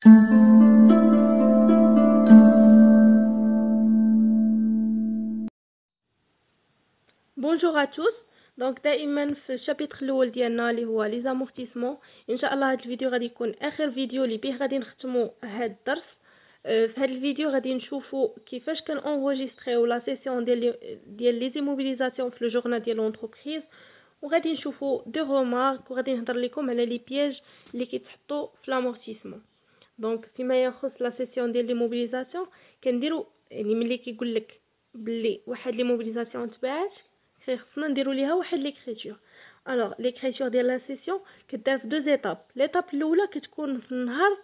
Bonjour à tous. دونك دائما في الشابيتر الاول ديالنا اللي هو لي زامورتيسمون. ان شاء الله هذا الفيديو غادي يكون اخر فيديو اللي به غادي نختموا هذا الدرس. في هذا الفيديو غادي نشوفوا كيفاش كان انغوجيستريو لا سيسيون ديال لي زيموبيليزاسيون في لو جورنال ديال لونتربريز، وغادي نشوفوا دو رومارك، وغادي نهضر لكم على لي بياج اللي كيتحطوا في لامورتيسمون. دونك فيما يخص لا سيسيون ديال لي موبيليزاسيون كنديروا يعني ملي كيقول لك بلي واحد لي موبيليزاسيون تباعت خصنا نديروا ليها واحد ليكريتور. الوغ ليكريتور ديال لا سيسيون كدار في دو زيتاب. ليتاب الاولى كتكون في النهار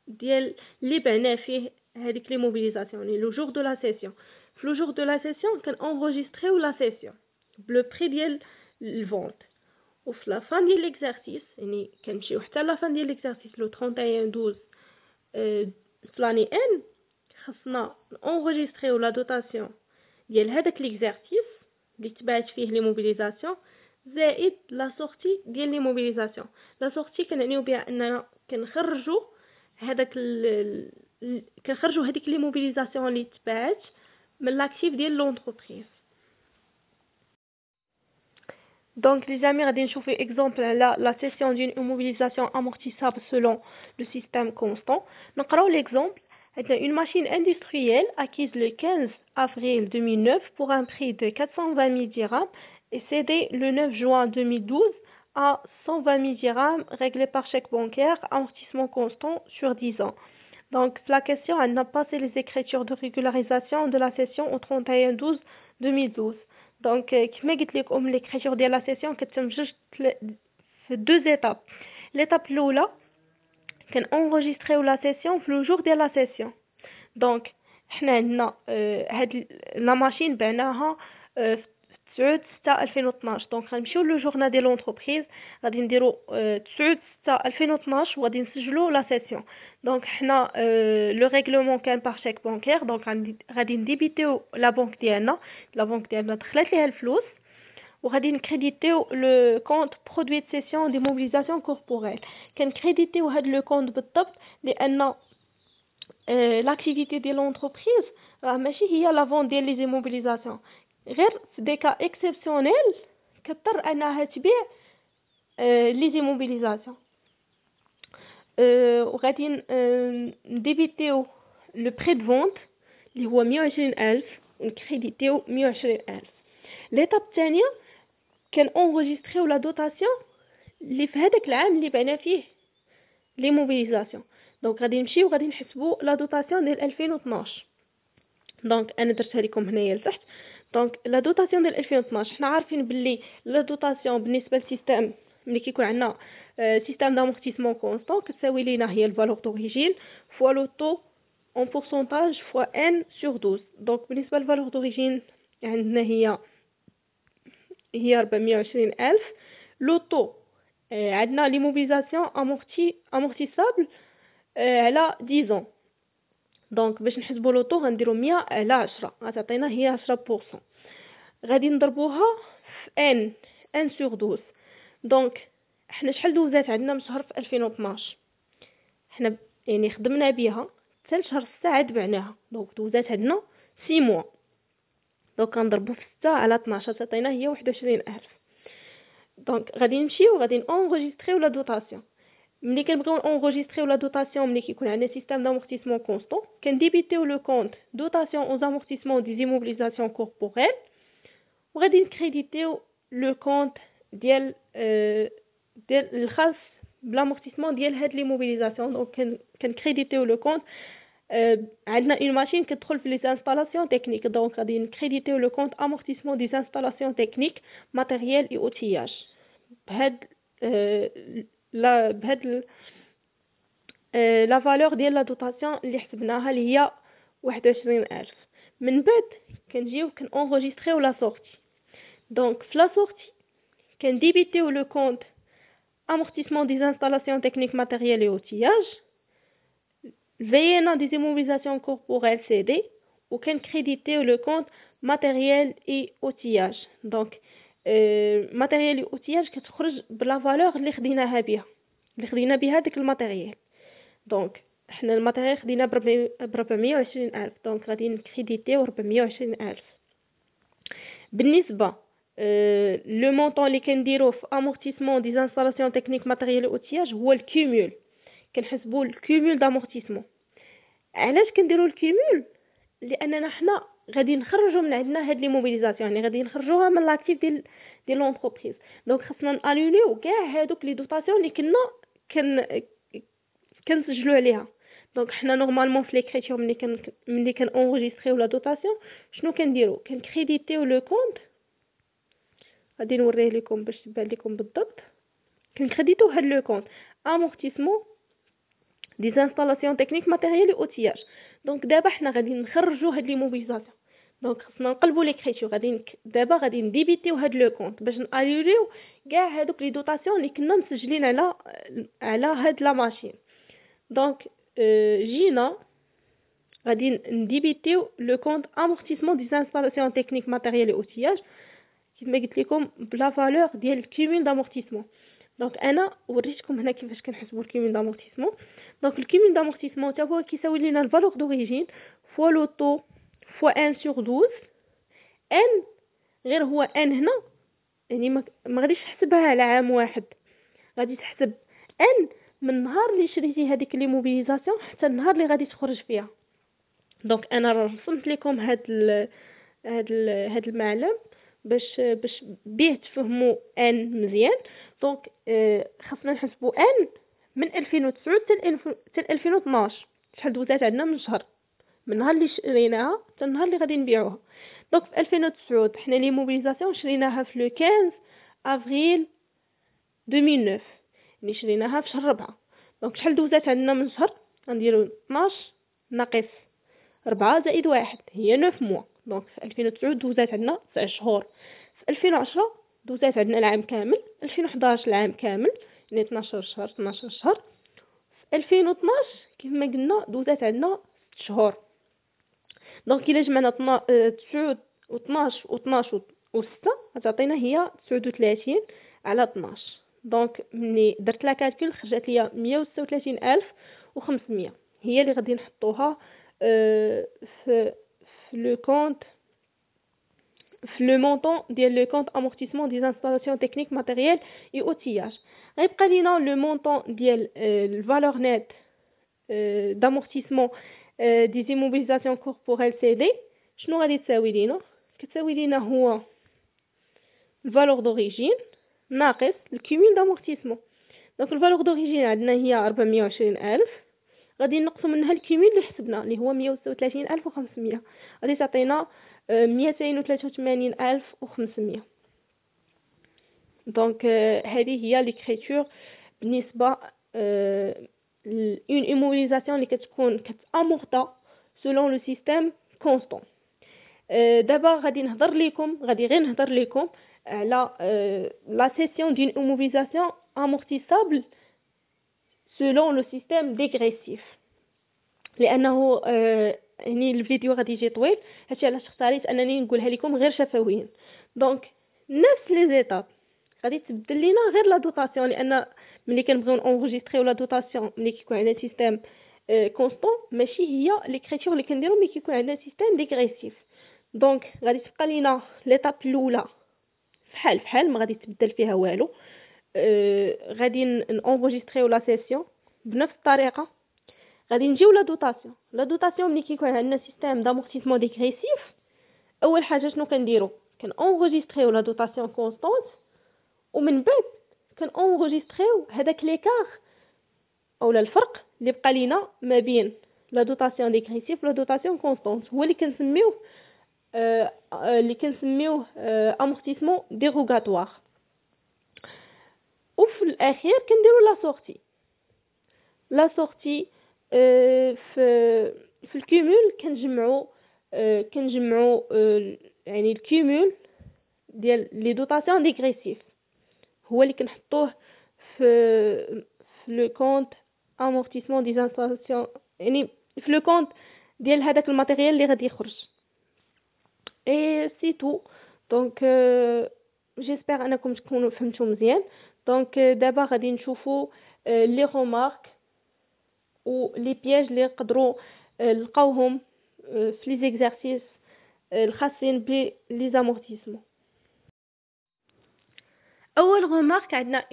ديال اللي بعنا فيه هذيك لي موبيليزاسيون، يعني لو جور دو لا سيسيون. في لو جور دو لا سيسيون كان انغوجيستريو لا سيسيون بلو بري ديال الفونت، وفي لا فان ديال ليكزارسيس يعني كنمشيو حتى لا فان ديال ليكزارسيس لو 31 12 فلاني ان خصنا انغوجيستريو لا دوتاسيون ديال هذاك ليكزارسيس اللي تبعت فيه لي موبيليزاسيون زائد لا سورتي ديال لي موبيليزاسيون. لا سورتي كنعنيو بها اننا كنخرجوا هذاك كنخرجوا هذيك لي موبيليزاسيون اللي تبعت من لاكتيف ديال لونتربريز. دونك لي زامي غادي نشوفوا اكزامبل على لا سيسيون دون موبيليزاسيون amortissable selon le système constant. نقراو l'exemple. Une machine industrielle acquise le 15 avril 2009 pour un prix de 420 000 dirhams et cédée le 9 juin 2012 à 120 000 dirhams réglés par chèque bancaire, amortissement constant sur 10 ans. Donc la question, elle n'a pas passé les écritures de régularisation de la session au 31 12 2012. Donc كما قلت لكم l'écriture ديال la session كتتم في deux étapes. L'étape الاولى كان انغوجيستريو لا سيسيون في لو جور ديال لا سيسيون. دونك حنا عندنا هاد لا ماشين بعناها في 9/6/2012. دونك غنمشيو لو جورنال ديال لونتربريز غادي نديرو 9/6/2012 وغادي نسجلو لا سيسيون. دونك حنا لو ريغلومون كان بار شيك بانكير. دونك غادي نديبيتيو لا بنك ديالنا دخلت ليها الفلوس، وغادي نكريديتيو لو كونت برودوي دو سيسيون دي موبيليزاسيون كوربوريل. كنكريديتيو هاد لو كونت بالضبط لان لاكتيفيتي ديال لونتربريز راه ماشي هي لا فون ديال لي زيموبيليزاسيون، غير في دي كا اكسيبسيونيل كضطر انها تبيع لي زيموبيليزاسيون. وغادي نديبيتيو لو بري دو فونت اللي هو 120,000 ونكريديتيو 120,000. ليتاب الثانيه كان انغوجيستريو لا دوتاسيون اللي في هذاك العام اللي بعنا فيه لي موبيليزاسيون. دونك غادي نمشيو غادي نحسبوا لا دوتاسيون ديال 2012. دونك انا درتها لكم هنايا لتحت. دونك لا دوتاسيون ديال 2012 حنا عارفين باللي لا دوتاسيون بالنسبه للسيستم ملي كيكون عندنا سيستم دامورتيسمون كونستون كتساوي لينا هي الفالور دوريجين فوا لو طو اون بورسونتاج فوا ان سور 12. دونك بالنسبه للفالور دوريجين عندنا هي 420,000. لو طو عندنا لي موبيليزاسيون امورتيسابل على 10 ans. دونك باش نحسبوا لو طو غنديروا 100 على 10 غتعطينا هي 10%. غادي نضربوها في ان سور 12. دونك حنا شحال دوزات عندنا من شهر في 2012 حنا يعني خدمنا بها حتى شهر 6 عاد بعناها. دونك دوزات عندنا 6 موا. دونك غنضربو في 6 على 12 تعطينا هي 21,000. دونك غادي نمشيو غادي انغوجيستريو لا دوتاسيون. ملي كنبغيو انغوجيستريو لا دوتاسيون ملي كيكون عندنا سيستم دامورتيسمون كونستون كنديبيتيو لو كونت دوتاسيون او زامورتيسمون دي زيموبيليزاسيون كوربوريل، وغادي نكريديتيو لو كونت ديال الخاص بلامورتيسمون ديال هاد لي موبيليزاسيون. دونك كنكريديتيو لو كونت عندنا اون ماشين كتدخل في لي انستالاسيون تكنيك. دونك غادي نكريديتيو لو كونت امورتيسمون دي انستالاسيون تكنيك ماتيريال اي اوتياج بهاد لا فالور ديال لا دوتاسيون اللي حسبناها اللي هي 21,000. من بعد كنجيو كنانغوجيستريو لا سورتي. دونك في لا سورتي كنديبيتيو لو كونت amortissement des installations techniques matérielles et outillage, VNA des immobilisations corporelles CD, ou qu'un crédité le compte matériel et outillage. Donc matériel et outillage كتخرج بلا valeur اللي خديناها بها داك الماتيريال. دونك حنا الماتيريال خدينا ب 420,000 دونك غادي نكريديتيو 420,000. بالنسبه لو مونطون اللي كنديرو في امورتيسمون دي انستالاسيون تكنيك ماتيريال اوتياج هو الكومول. كنحسبوا الكومول دامورتيسمون. علاش كنديروا الكومول؟ لاننا حنا غادي نخرجوا من عندنا هاد لي موبيليزاسيون، يعني غادي نخرجوها من لاكتيف ديال لونتربريز. دونك خصنا نانوليو كاع هادوك لي دوطاسيون اللي كنسجلوا عليها. دونك حنا نورمالمون في ليكريتور ملي كان اونغيستريو لا دوطاسيون شنو كنديرو؟ كنكريديتيو لو كونط. غادي نوريه لكم باش تبان لكم بالضبط. كنكريديتو هاد لو كونط امورتيسمون دي انستالاسيون تكنيك ماتيريال اوتياج. دونك دابا حنا غادي نخرجوا هاد لي موبيليزاسيون. دونك خصنا نقلبوا ليكريتور. دابا غادي نديبيتيو هاد لو كونط باش ناليريو كاع هادوك لي دوطاسيون اللي كنا مسجلين على هاد لا ماشين. دونك جينا غادي نديبيتيو لو كونط امورتيسمون دي انستالاسيون تكنيك ماتيريال اوتياج كما قلت لكم بلا فالور ديال الكومول دامورتيسمون. دونك انا وريتكم هنا كيفاش كنحسبوا الكومول دامورتيسمون. دونك الكومول دامورتيسمون حتى هو كيساوي لينا الفالور دوريجين فوا لو طو فوا 1 sur 12 ان. غير هو ان هنا يعني ما غاديش تحسبها على عام واحد، غادي تحسب ان من النهار اللي شريتي هذيك لي موبيليزاسيون حتى النهار اللي غادي تخرج فيها. دونك انا رسمت لكم هاد المعلم باش بيه تفهموا ان مزيان. دونك خاصنا نحسبوا ان من 2009 حتى 2012 شحال دوزات عندنا من شهر، من النهار اللي شريناها حتى النهار اللي غادي نبيعوها. دونك في 2009 حنا لي موبيليزاسيون شريناها في لو 15 افريل 2009، يعني شريناها في شهر 4. دونك شحال دوزات عندنا من شهر؟ غنديروا 12 ناقص 4 زائد 1 هي 9 موا. دونك في 2009 دوزات عندنا 9 شهور. في 2010 دوزات عندنا العام كامل. 2011 العام كامل يعني 12 شهر 12 شهر. في 2012 كما قلنا دوزات عندنا 6 شهور. دونك الا جمعنا 9 و12 و12 و6 غتعطينا هي 39 على 12. دونك ملي درت لا كالكول خرجت ليا 136,500 هي اللي غادي نحطوها في لو كونط في لو مونطون ديال لو كونط امورتيسمون دي انستالاسيون تكنيك ماتيريال اي اوتياج. غيبقى لينا لو مونطون ديال الفالور نيت d'amortissement des immobilisations corporelles CD. شنو غادي تساوي لينا؟ كتساوي لينا هو الفالور دوريجين ناقص الكومول دامورتيسمون. دونك الفالور دوريجين عندنا هي 420,000، غادي نقصوا منها الكومول اللي حسبنا اللي هو 136,500 غادي تعطينا 283,500. دونك هذه هي ليكريتور بالنسبه une immobilisation اللي كتكون كتامورتا selon le système constant. دابا غادي نهضر لكم على la cession d'une immobilisation amortissable selon le système dégressif. لانه يعني الفيديو غادي يجي طويل، هادشي علاش اختاريت انني نقولها لكم غير شفويا. دونك نفس لي زيتاب غادي تبدل لينا غير لا دوطاسيون، لان ملي كنبغيو انغيستريو لا دوطاسيون ملي كيكون عندنا سيستيم كونستون ماشي هي ليكريتور اللي كنديرو ملي كيكون عندنا سيستيم ديغريسيف. دونك غادي تبقى لينا ليطاب الاولى فحال ما غادي تبدل فيها والو. غادي انغيستريو لا سيسيون بنفس الطريقه. غادي نجيو لا دوطاسيون ملي كيكون عندنا سيستيم دامورتيسمون ديغريسيف. اول حاجه شنو كنديرو؟ كنانغيستريو لا دوطاسيون كونستانت، ومن بعد كنانغيستريو هذاك ليكار اولا الفرق اللي بقى لينا ما بين لا دوطاسيون ديغريسيف ولا دوطاسيون كونستانت هو اللي كنسميوه امورتيسمون ديروغاتوار. وفي الاخير كنديروا لا سورتي في الكومول كنجمعوا يعني الكومول ديال لي دوطاسيون ديغريسيف هو اللي كنحطوه في لو كونط امورتيسمون دي انستالاسيون، يعني في لو كونط ديال هذاك الماتيريال اللي غادي يخرج. اي سي تو. دونك جيسبر انكم تكونوا فهمتوا مزيان. دونك دابا غادي نشوفوا لي رومارك و لي بياج اللي يقدروا نلقاوهم في لي زيكزارسيس الخاصين ب لي زامورتيسمون. اول remarque عندنا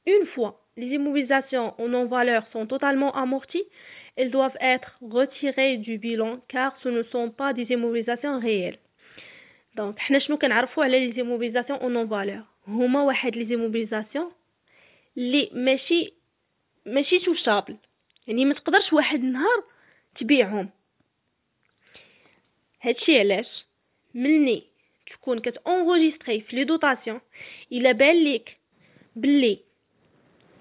une fois les immobilisations en non-valeur sont totalement amorties, elles doivent être retirées du bilan car ce ne sont pas des immobilisations réelles. Donc حنا شنو كنعرفوا على les immobilisations en non-valeur؟ هما واحد les immobilisations اللي ماشي توشابل، يعني ما تقدرش واحد النهار تبيعهم. هادشي علاش ملي تكون كتانغوجيستري في لي دوطاسيون الا بان ليك بلي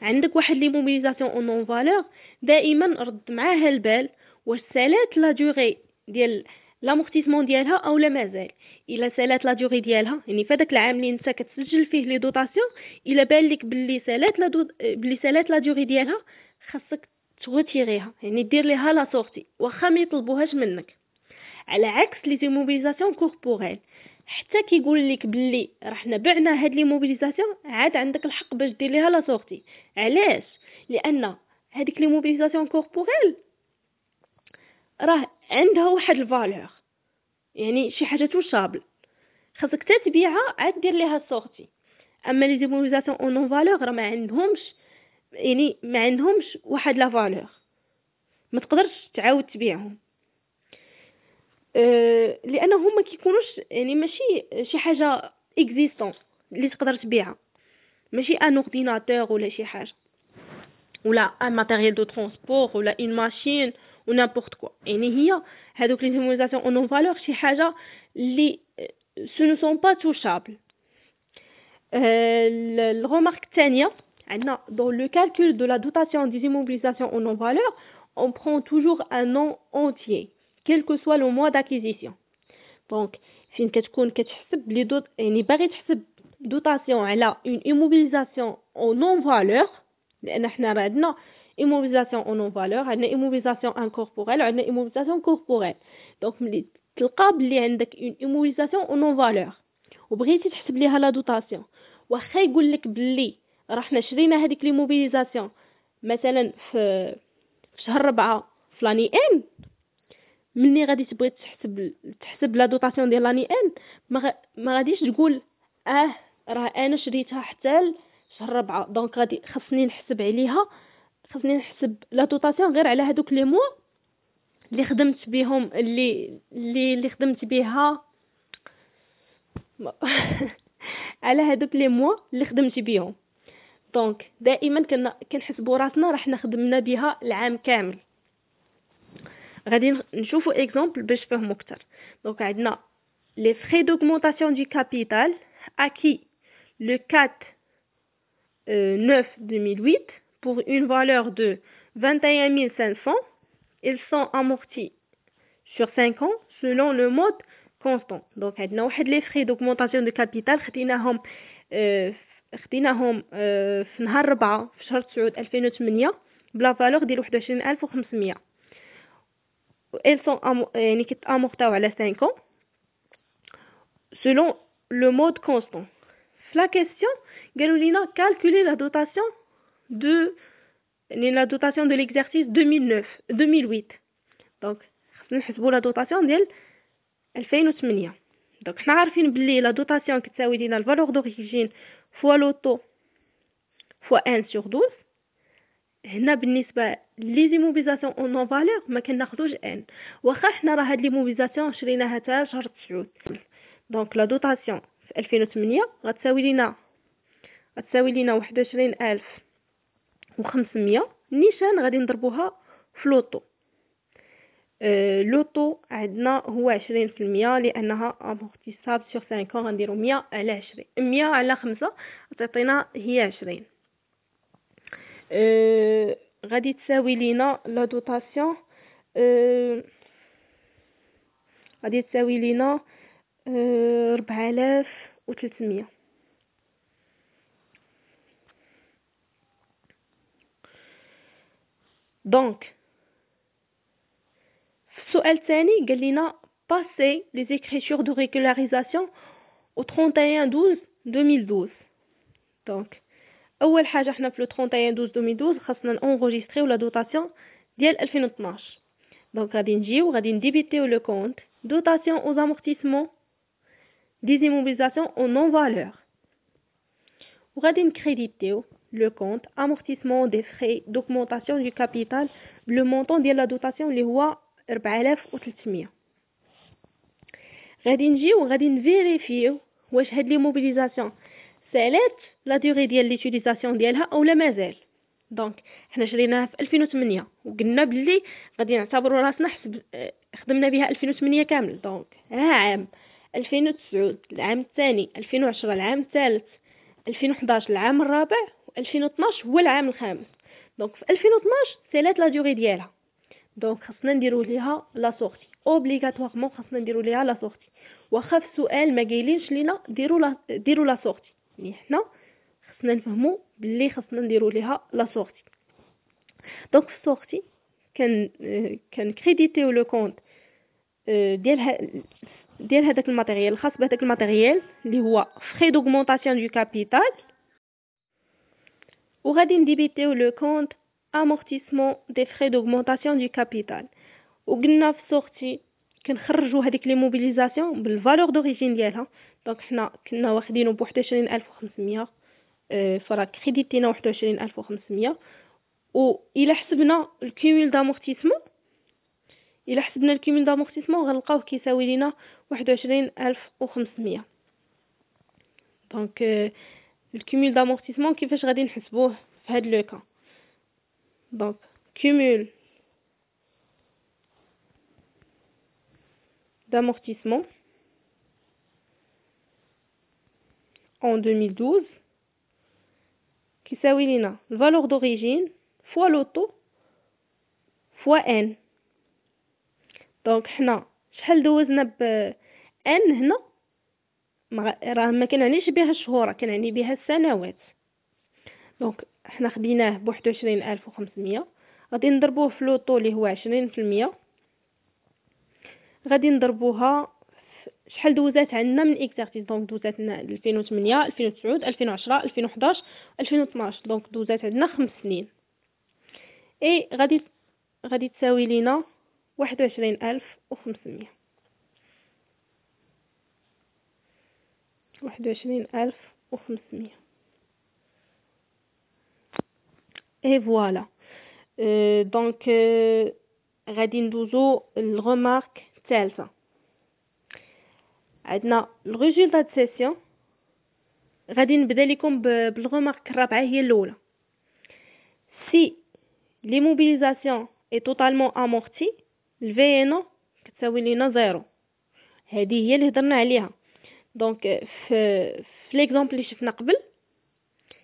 عندك واحد لي موبيليزاسيون اون نون فالور، دائما رد معاها البال واش سالات لا دوغي ديال لامورتيسمون ديالها او لا مازال. الا سالات لا دوغي ديالها، يعني فداك العام اللي انت كتسجل فيه لي دوطاسيون الا بان لك بلي سالات لا دوغي ديالها، خاصك تغوتيريها، يعني دير ليها لا سورتي واخا ما يطلبوهاش منك. على عكس لي زيموبيليزاسيون كوربوريل، حتى كيقول لك بلي راه حنا بعنا هاد لي موبيليزاسيون، عاد عندك الحق باش دير ليها لا سورتي. علاش؟ لان هذيك لي موبيليزاسيون كوربوريل راه عندها واحد الفالور، يعني شي حاجه توشابل، خاصك تتبيعها عاد دير ليها سورتي. اما لي زيموبيليزاسيون اون نون فالور راه ما عندهمش واحد لا فالور، ما تقدرش تعاود تبيعهم. لانهم ما كيكونوش، يعني ماشي شي حاجه اكزيستون اللي تقدر تبيعها، ماشي ان اورديناتور ولا شي حاجه ولا ان ماتيريال دو ترونسبور ولا اون ماشين و نيمبورط كوا. يعني هي هذوك لي زيموبيليزاسيون اون نون فالور شي حاجه اللي سو نو سون با توشابل. الريمارك الثانيه عندنا dans le calcul de la dotation des immobilisations en non-valeur, on prend toujours un nom entier quel que soit le mois d'acquisition. Donc فين كتكون كتحسب لي دوت، يعني باغي تحسب دوطاسيون على une immobilisation en non-valeur، لان حنا راه عندنا immobilisation en non-valeur، عندنا immobilisation incorporelle، عندنا immobilisation corporelle. دونك ملي تلقى بلي عندك une immobilisation en non-valeur وبغيتي تحسب ليها لا دوطاسيون، واخا يقول لك بلي راه حنا شرينا هذيك لي موبيليزاسيون مثلا في شهر 4 في لاني ان، ملي غادي تبغي تحسب لا دوطاسيون ديال لاني ان ما غاديش تقول راه انا شريتها حتى شهر 4، دونك غادي خاصني نحسب لا دوطاسيون غير على هذوك لي موا اللي خدمت بهم اللي خدمت بها على هذوك لي موا اللي خدمت بهم. دونك دائما كنحسبوا راسنا راه حنا خدمنا بها العام كامل. غادي نشوفوا اكزامبل باش فهموا اكثر. دونك عندنا les frais d'augmentation du capital acquis le 4/9/2008 pour une valeur de 21 500. Ils sont amortis sur 5 ans selon le mode constant. Donc عندنا واحد les frais d'augmentation de capital خديناهم في نهار 4 في شهر 9 2008 بلا فالور ديال 21500. Elles sont يعني كيتامورطاو على 5 ans selon le mode constant. La question قالوا لينا calculer la dotation de l'exercice 2008. Donc خصنا نحسبوا la dotation ديال 2008. Donc حنا عارفين بلي la dotation كتساوي لينا الفالور d'origine fois l'auto fois 1/12. هنا بالنسبه لي زيموبيليزاسيون اون نون فالور ما كناخذوش ان، واخا حنا راه هاد لي موبيليزاسيون شريناها حتى شهر 9. دونك لا دوطاسيون في 2008 غتساوي لينا 21500. نيشان غادي نضربوها في لوطو. لوطو عندنا هو 20% لانها امورتيساب سور 5 ans، غنديرو 100 على 20، 100 على 5 تعطينا هي 20. غادي تساوي لينا لا دوطاسيون غادي تساوي لينا 4300. دونك في السؤال الثاني قال لنا passer les écritures de régularisation au 31/12/2012. دونك اول حاجه حنا في لو 31/12/2012 خاصنا نونغوجيستريو لا دوطاسيون ديال 2012. دونك غادي نجيو غادي نديبيتيو لو كونت dotation aux amortissements des immobilisations en non valeur, وغادي نكريديتيو لو كونت amortissement des frais d'augmentation du capital le montant ديال لا دوطاسيون اللي هو 4300. غادي نجيو غادي نفيريفيو واش هاد لي موبيليزاسيون سالات لا دوري ديال ليوتيليزاسيون ديالها او لا مازال. دونك حنا شريناها في 2008 وقلنا بلي غادي نعتبروا راسنا خدمنا بها 2008 كامل. دونك عام 2009 العام الثاني، 2010 العام الثالث، 2011 العام الرابع، و2012 هو العام الخامس. دونك في 2012 سالات لا دوري ديالها. دونك خصنا نديرو ليها لا سورتي اوبليغاتوارمون، خصنا نديرو ليها لا سورتي. واخا في السؤال ما قايلينش لينا ديروا لا سورتي، يعني حنا خصنا نفهموا باللي خصنا نديرو ليها لا سورتي. دونك في السورتي كان كريديتيو لو كونت ديال هذاك الماتيريال الخاص بهذاك الماتيريال اللي هو فري دوغمونطاسيون دو كابيتال، وغادي نديبيتيو لو كونت amortissement des frais d'augmentation du capital. وقلنا في السورتي كنخرجوا هذيك لي موبيليزاسيون بالفالور دوريجين ديالها. دونك حنا كنا واخدينه ب 21500 فرا كريديتينا 21500. و الا حسبنا الكيمول دامورتيسمون غنلقاوه كيساوي لينا 21500. دونك الكيمول دامورتيسمون كيفاش غادي نحسبوه في هاد لو كا؟ دونك cumul d'amortissement en 2012 كيساوي لينا الفالور دوريجين فوا لوطو فوا ان. دونك حنا شحال دوزنا ب ان هنا؟ راه ما كنعنيش بها الشهور، كنعني بها السنوات. دونك حنا خديناه ب 21500، غادي نضربوه في لوطو اللي هو 20%، غادي نضربوها شحال دوزات عندنا من اكزارسيس. دونك دوزات لنا 2008 2009 2010 2011 2012. دونك دوزات عندنا 5 سنين. اي غادي تساوي لينا 21500. 21500. اي فوالا. دونك غادي ندوزو الريمارك الثالثه. عندنا الريزولطا د سيسيون. غادي نبدا لكم بالريمارك الرابعه هي الاولى. سي لي موبيليزاسيون اي توتالمون امورتي الفي ان كتساوي لينا 0. هذه هي اللي هضرنا عليها. دونك في ليكزامبل اللي شفنا قبل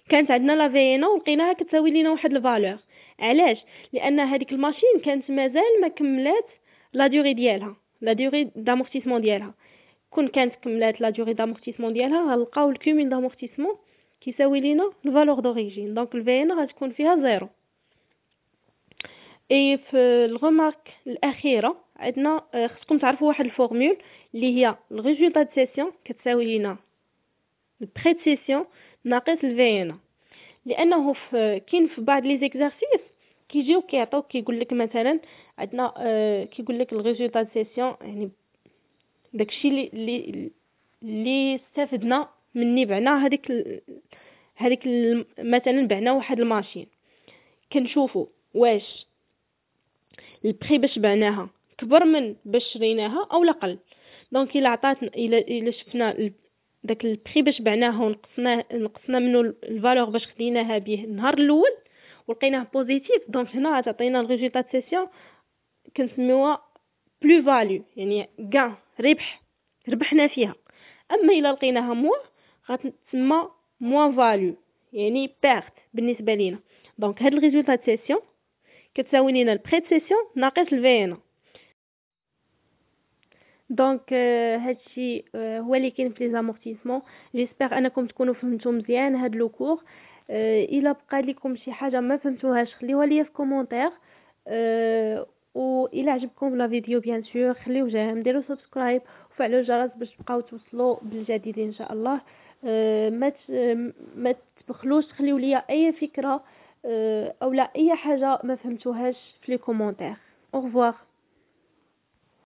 كانت عندنا لا في ان ولقيناها كتساوي لينا واحد الفالور. علاش؟ لان هذيك الماشين كانت مازال ما كملات لا دوري ديالها، لا دوري دامورتيسمون ديالها. كون كانت كملات لا دوري دامورتيسمون ديالها غنلقاو الكومول دامورتيسمون كيساوي لينا الفالور دوريجين. دونك الفي ان غتكون فيها 0. اي في الريمارك الاخيره عندنا خصكم تعرفوا واحد الفورمول اللي هي الريزولطا د سيسيون كتساوي لينا البري د سيسيون ناقص الفي ان. لانه كاين في بعض لي زيكزارسيس كيجيو كيعطوك كيقول لك مثلا عندنا كيقول لك الريزولطا د سيسيون، يعني داكشي اللي استفدنا مني بعنا هذيك مثلا بعنا واحد الماشين، كنشوفوا واش البري باش بعناها كبر من باش شريناها او لا قل. دونك الا عطاتنا الا شفنا داك البري باش بعناه ونقصنا منه الفالور باش خديناها به النهار الاول ولقيناه بوزيتيف، دونك هنا غتعطينا الريزولطا د سيسيون كنسميوها بلو فاليو، يعني كاع ربحنا فيها. اما الا لقيناها موا غتسمى موان فاليو، يعني بيرت بالنسبه لينا. دونك هاد الريزولطا د سيسيون كتساوي لينا البري د سيسيون ناقص الفي ان. دونك هادشي هو اللي كاين في لي زامورتيسمون. جيسبر انكم تكونوا فهمتوا مزيان هاد لو كور. الا بقى لكم شي حاجه ما فهمتوهاش خليوها لي في كومونتير. و الى عجبكم لا فيديو بيان سور خليو جيم، ديروا سبسكرايب وفعلوا الجرس باش تبقاو توصلوا بالجديد ان شاء الله. ما تبخلوش تخليو ليا اي فكره أو لا أي حاجة ما فهمتوهاش في لي كومونتير. au revoir.